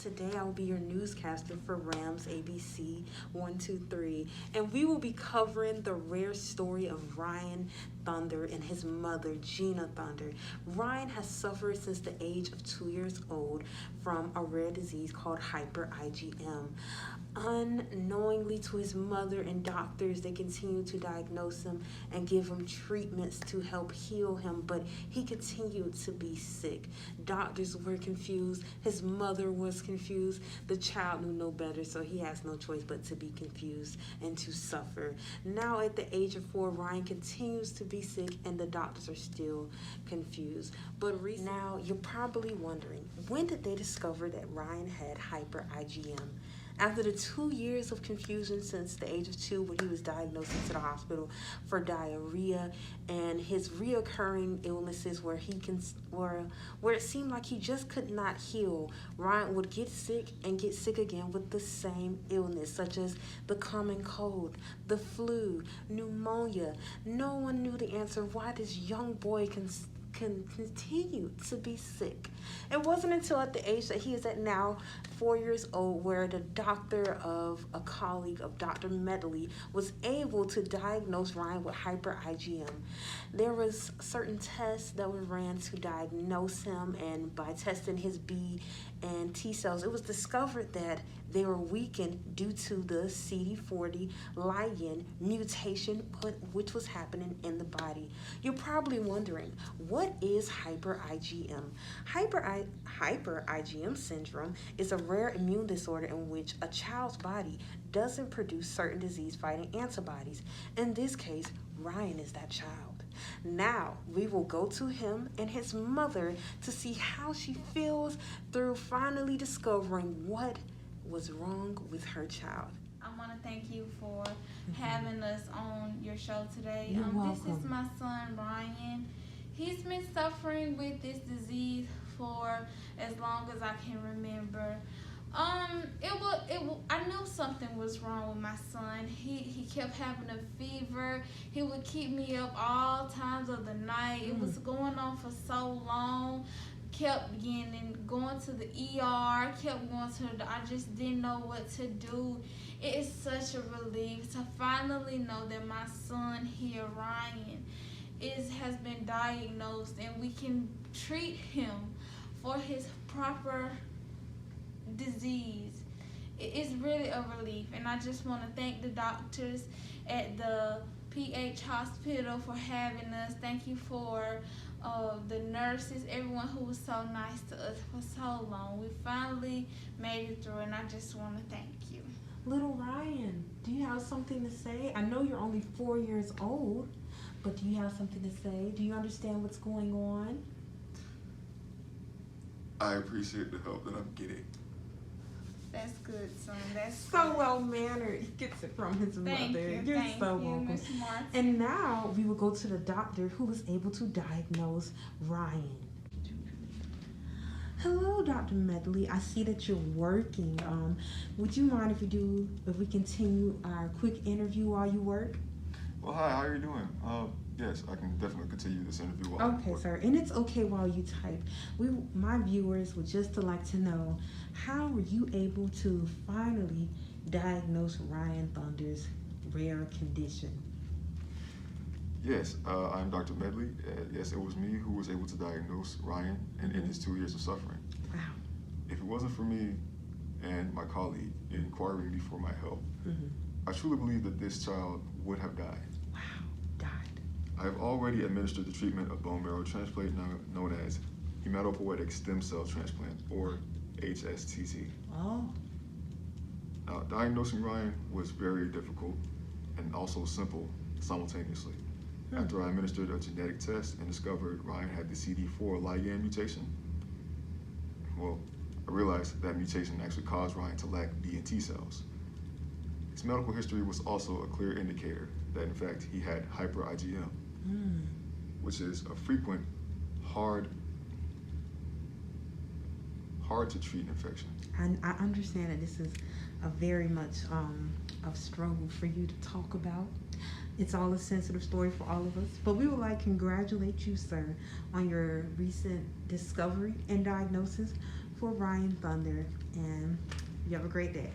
Today I will be your newscaster for Rams ABC 123, and we will be covering the rare story of Ryan Thunder and his mother, Gina Thunder. Ryan has suffered since the age of 2 years old from a rare disease called hyper IgM. Unknowingly to his mother and doctors, they continue to diagnose him and give him treatments to help heal him, but he continued to be sick. Doctors were confused. His mother was confused. The child knew no better, so he has no choice but to be confused and to suffer. Now, at the age of 4, Ryan continues to be sick, and the doctors are still confused. But now, you're probably wondering, when did they discover that Ryan had hyper IgM? After the 2 years of confusion since the age of 2, when he was diagnosed into the hospital for diarrhea and his reoccurring illnesses where it seemed like he just could not heal, Ryan would get sick and get sick again with the same illness, such as the common cold, the flu, pneumonia. No one knew the answer why this young boy can continue to be sick. It wasn't until at the age that he is at now, 4 years old, where the doctor of a colleague of Dr. Medley was able to diagnose Ryan with hyper IgM. There was certain tests that were ran to diagnose him, and by testing his B and T cells, it was discovered that they were weakened due to the CD40 ligand mutation which was happening in the body. You're probably wondering, what is hyper IgM? Hyper IgM syndrome is a rare immune disorder in which a child's body doesn't produce certain disease-fighting antibodies. In this case, Ryan is that child. Now, we will go to him and his mother to see how she feels through finally discovering what was wrong with her child. I want to thank you for having us on your show today. You're welcome. This is my son, Ryan. He's been suffering with this disease for as long as I can remember. I knew something was wrong with my son. He kept having a fever. He would keep me up all times of the night. It was going on for so long. Kept going to the ER, kept going to I just didn't know what to do. It is such a relief to finally know that my son here, Ryan, has been diagnosed, and we can treat him for his proper disease. It is really a relief, and I just want to thank the doctors at the PH Hospital for having us. Thank you for the nurses, everyone who was so nice to us for so long. We finally made it through, and I just want to thank you. Little Ryan, do you have something to say? I know you're only 4 years old, but do you have something to say? Do you understand what's going on? I appreciate the help that I'm getting. That's good, son. That's so good. well-mannered. He gets it from his Thank mother. you. You're Thank so you, welcome. Miss Martin. And now we will go to the doctor who was able to diagnose Ryan. Hello, Dr. Medley. I see that you're working. Would you mind if we continue our quick interview while you work? Well, hi, how are you doing? Yes, I can definitely continue this interview while I Okay, work. sir. And it's okay while you type. My viewers would just like to know, how were you able to finally diagnose Ryan Thunder's rare condition? Yes, I'm Dr. Medley. Yes, it was me who was able to diagnose Ryan in his 2 years of suffering. Wow. If it wasn't for me and my colleague inquiring me for my help, I truly believe that this child would have died. Wow, died. I have already administered the treatment of bone marrow transplant known as hematopoietic stem cell transplant, or HSTT. Oh. Now, diagnosing Ryan was very difficult and also simple simultaneously. After I administered a genetic test and discovered Ryan had the CD4 ligand mutation, well, I realized that mutation actually caused Ryan to lack B and T cells. His medical history was also a clear indicator that, in fact, he had hyper IgM, which is a frequent, hard to treat infection. And I understand that this is a very much of struggle for you to talk about. It's all a sensitive story for all of us, but we would like to congratulate you, sir, on your recent discovery and diagnosis. for Ryan Thunder, and you have a great day.